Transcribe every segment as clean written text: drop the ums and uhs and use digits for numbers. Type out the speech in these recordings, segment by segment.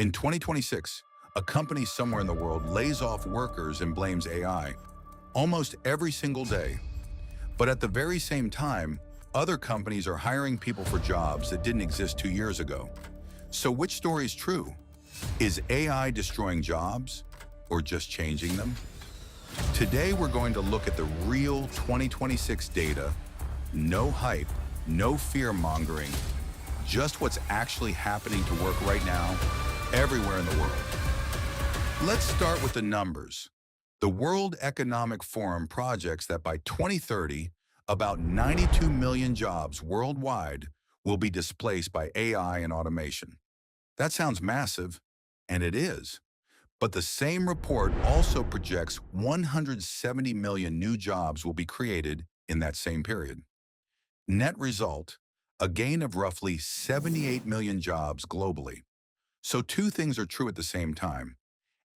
In 2026, a company somewhere in the world lays off workers and blames AI almost every single day. But at the very same time, other companies are hiring people for jobs that didn't exist 2 years ago. So which story is true? Is AI destroying jobs or just changing them? Today, we're going to look at the real 2026 data. No hype, no fear-mongering, just what's actually happening to work right now, everywhere in the world. Let's start with the numbers. The World Economic Forum projects that by 2030, about 92 million jobs worldwide will be displaced by AI and automation. That sounds massive, and it is. But the same report also projects 170 million new jobs will be created in that same period. Net result, a gain of roughly 78 million jobs globally. So two things are true at the same time.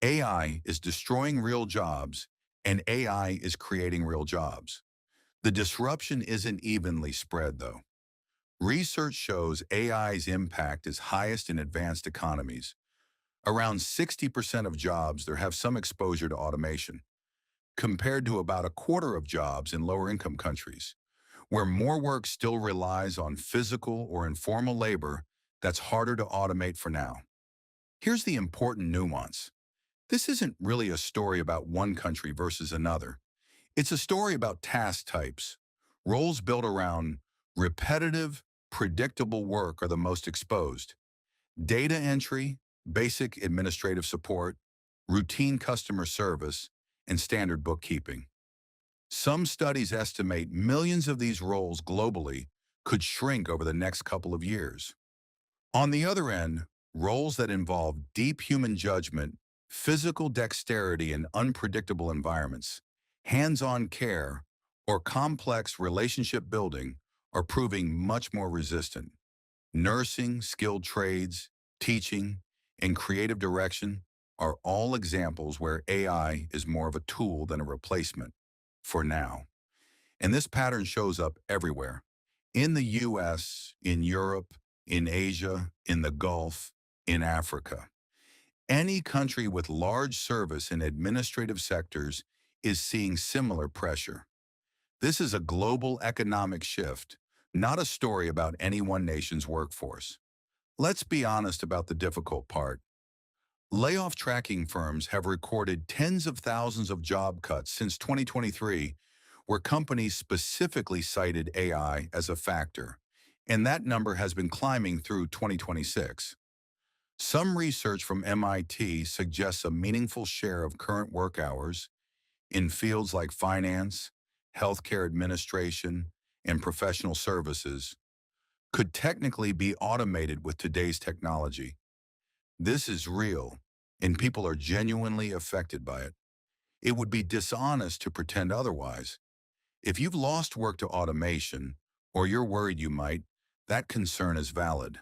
AI is destroying real jobs, and AI is creating real jobs. The disruption isn't evenly spread, though. Research shows AI's impact is highest in advanced economies. Around 60% of jobs there have some exposure to automation, compared to about a quarter of jobs in lower-income countries, where more work still relies on physical or informal labor that's harder to automate for now. Here's the important nuance. This isn't really a story about one country versus another. It's a story about task types. Roles built around repetitive, predictable work are the most exposed. Data entry, basic administrative support, routine customer service, and standard bookkeeping. Some studies estimate millions of these roles globally could shrink over the next couple of years. On the other end, roles that involve deep human judgment, physical dexterity in unpredictable environments, hands-on care, or complex relationship building are proving much more resistant. Nursing, skilled trades, teaching, and creative direction are all examples where AI is more of a tool than a replacement, for now. And this pattern shows up everywhere. In the US, in Europe, in Asia, in the Gulf, in Africa. Any country with large service and administrative sectors is seeing similar pressure. This is a global economic shift, not a story about any one nation's workforce. Let's be honest about the difficult part. Layoff tracking firms have recorded tens of thousands of job cuts since 2023, where companies specifically cited AI as a factor, and that number has been climbing through 2026. Some research from MIT suggests a meaningful share of current work hours in fields like finance, healthcare administration, and professional services could technically be automated with today's technology. This is real, and people are genuinely affected by it. It would be dishonest to pretend otherwise. If you've lost work to automation, or you're worried you might, that concern is valid.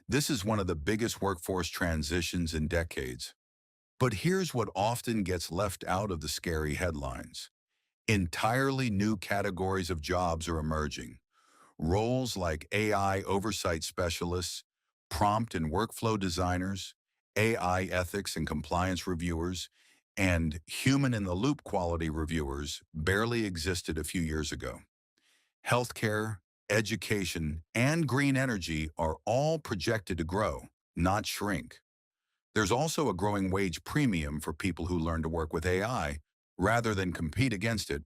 This is one of the biggest workforce transitions in decades. But here's what often gets left out of the scary headlines. Entirely new categories of jobs are emerging. Roles like AI oversight specialists, prompt and workflow designers, AI ethics and compliance reviewers, and human-in-the-loop quality reviewers barely existed a few years ago. Healthcare, education, and green energy are all projected to grow, not shrink. There's also a growing wage premium for people who learn to work with AI rather than compete against it.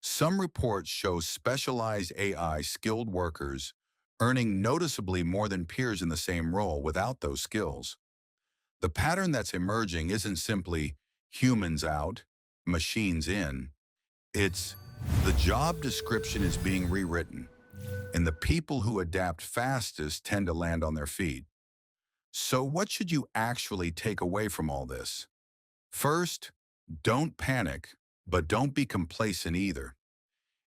Some reports show specialized AI skilled workers earning noticeably more than peers in the same role without those skills. The pattern that's emerging isn't simply humans out, machines in. It's the job description is being rewritten, and the people who adapt fastest tend to land on their feet. So what should you actually take away from all this? First, don't panic, but don't be complacent either.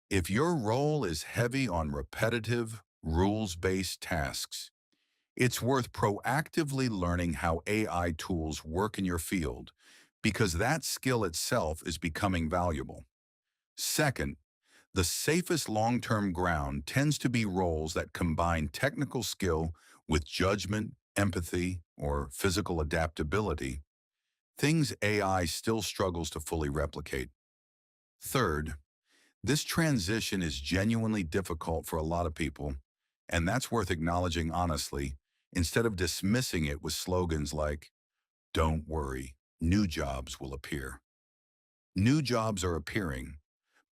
If your role is heavy on repetitive, rules-based tasks, it's worth proactively learning how AI tools work in your field because that skill itself is becoming valuable. Second, the safest long-term ground tends to be roles that combine technical skill with judgment empathy, or physical adaptability, things AI still struggles to fully replicate. Third, this transition is genuinely difficult for a lot of people, and that's worth acknowledging honestly, instead of dismissing it with slogans like, "Don't worry, new jobs will appear." New jobs are appearing,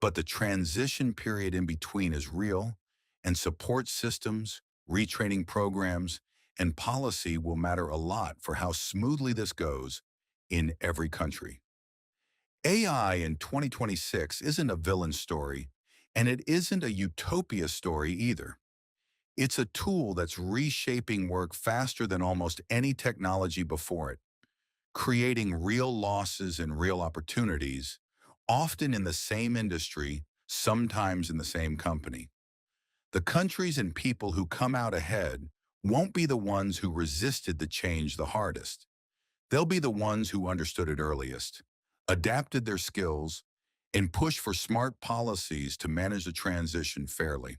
but the transition period in between is real, and support systems, retraining programs, and policy will matter a lot for how smoothly this goes in every country. AI in 2026 isn't a villain story, and it isn't a utopia story either. It's a tool that's reshaping work faster than almost any technology before it, creating real losses and real opportunities, often in the same industry, sometimes in the same company. The countries and people who come out ahead won't be the ones who resisted the change the hardest. They'll be the ones who understood it earliest, adapted their skills, and pushed for smart policies to manage the transition fairly.